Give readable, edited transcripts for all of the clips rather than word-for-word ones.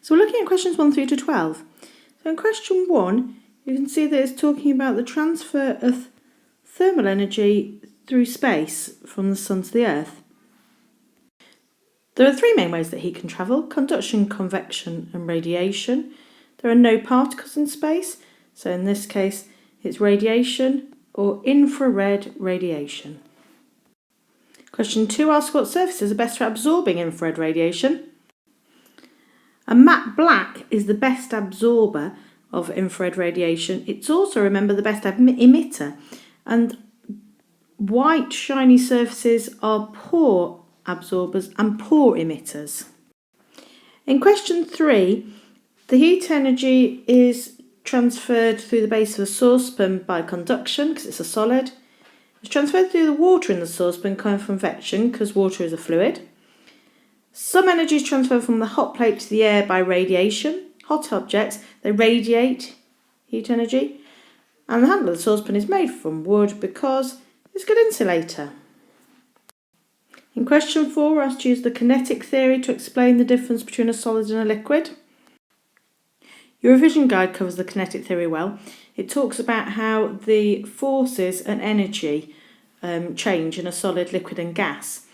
So we're looking at questions 1 through to 12. So in question 1, you can see that it's talking about the transfer of thermal energy through space from the sun to the earth. There are 3 main ways that heat can travel: conduction, convection and radiation. There are no particles in space, so in this case it's radiation or infrared radiation. Question 2 asks what surfaces are best for absorbing infrared radiation. A matte black is the best absorber of infrared radiation. It's also, remember, the best emitter. And white shiny surfaces are poor absorbers and poor emitters. In question 3, the heat energy is transferred through the base of a saucepan by conduction because it's a solid. It's transferred through the water in the saucepan by convection because water is a fluid. Some energy is transferred from the hot plate to the air by radiation. Hot objects, they radiate heat energy. And the handle of the saucepan is made from wood because it's a good insulator. In question 4, we're asked to use the kinetic theory to explain the difference between a solid and a liquid. Your revision guide covers the kinetic theory well. It talks about how the forces and energy change in a solid, liquid and gas.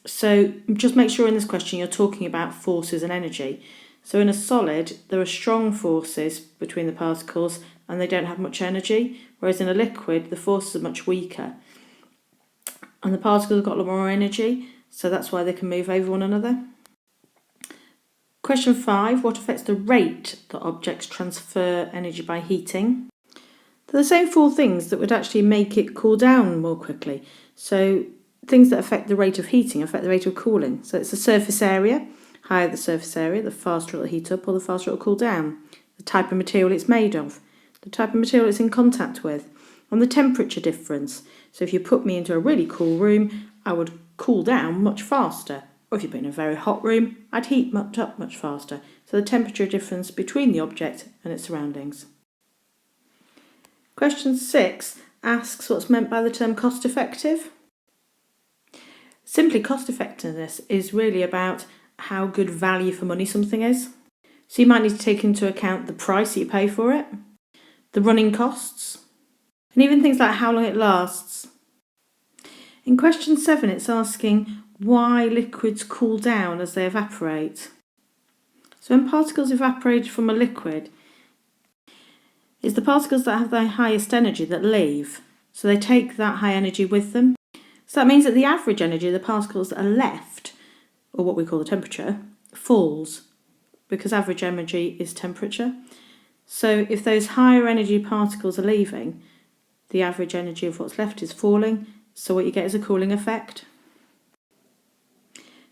So just make sure in this question you're talking about forces and energy. So in a solid, there are strong forces between the particles and they don't have much energy, whereas in a liquid, the forces are much weaker. And the particles have got a lot more energy, so that's why they can move over one another. Question 5, what affects the rate that objects transfer energy by heating? They're the same 4 things that would actually make it cool down more quickly. So things that affect the rate of heating affect the rate of cooling. So it's the surface area. Higher the surface area, the faster it will heat up or the faster it will cool down. The type of material it's made of, the type of material it's in contact with, and the temperature difference. So if you put me into a really cool room, I would cool down much faster. Or if you put me in a very hot room, I'd heat up much faster. So the temperature difference between the object and its surroundings. Question 6 asks what's meant by the term cost effective. Simply, cost effectiveness is really about how good value for money something is. So you might need to take into account the price that you pay for it, the running costs, and even things like how long it lasts. In question 7, it's asking why liquids cool down as they evaporate. So when particles evaporate from a liquid, it's the particles that have the highest energy that leave. So they take that high energy with them. So that means that the average energy of the particles that are left, or what we call the temperature, falls because average energy is temperature. So if those higher energy particles are leaving, the average energy of what's left is falling. So what you get is a cooling effect.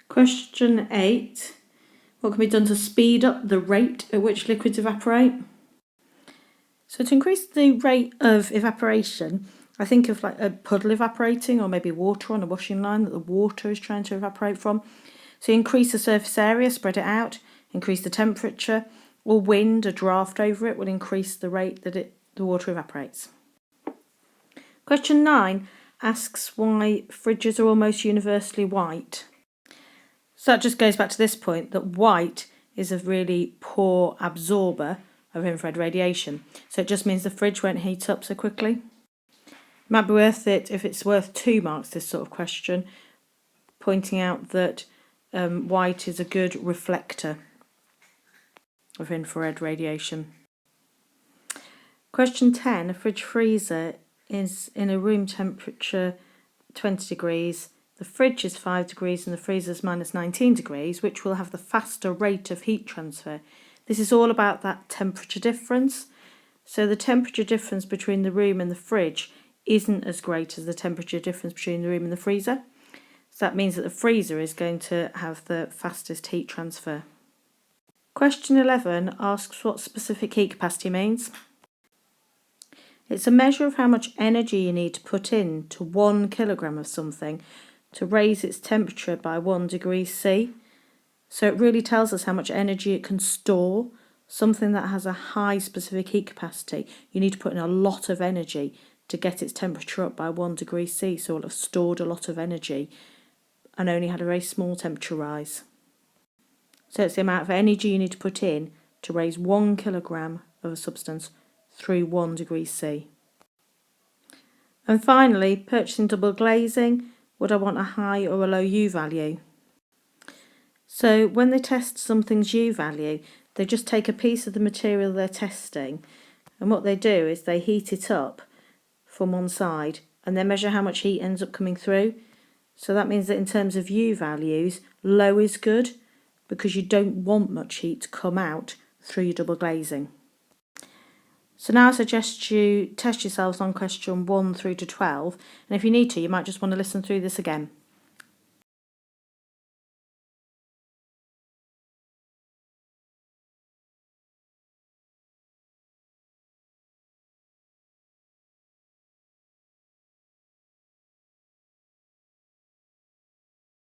Question 8. What can be done to speed up the rate at which liquids evaporate? So to increase the rate of evaporation, I think of like a puddle evaporating or maybe water on a washing line that the water is trying to evaporate from. So you increase the surface area, spread it out, increase the temperature, or wind, a draft over it will increase the rate that the water evaporates. Question 9 asks why fridges are almost universally white. So that just goes back to this point that white is a really poor absorber of infrared radiation. So it just means the fridge won't heat up so quickly. It might be worth it, if it's worth 2 marks, this sort of question, pointing out that white is a good reflector of infrared radiation. Question 10, a fridge freezer is in a room temperature 20 degrees. The fridge is 5 degrees and the freezer is minus 19 degrees, which will have the faster rate of heat transfer. This is all about that temperature difference. So the temperature difference between the room and the fridge isn't as great as the temperature difference between the room and the freezer. So that means that the freezer is going to have the fastest heat transfer. Question 11 asks what specific heat capacity means. It's a measure of how much energy you need to put in to 1 kilogram of something to raise its temperature by 1 degree C. So it really tells us how much energy it can store. Something that has a high specific heat capacity, you need to put in a lot of energy to get its temperature up by 1 degree C. So it'll have stored a lot of energy and only had a very small temperature rise. So it's the amount of energy you need to put in to raise 1 kilogram of a substance through 1 degree C. And finally, purchasing double glazing, would I want a high or a low U value? So when they test something's U value, they just take a piece of the material they're testing, and what they do is they heat it up from one side and then measure how much heat ends up coming through. So that means that in terms of U values, low is good because you don't want much heat to come out through your double glazing. So now I suggest you test yourselves on question 1 through to 12, and if you need to, you might just want to listen through this again.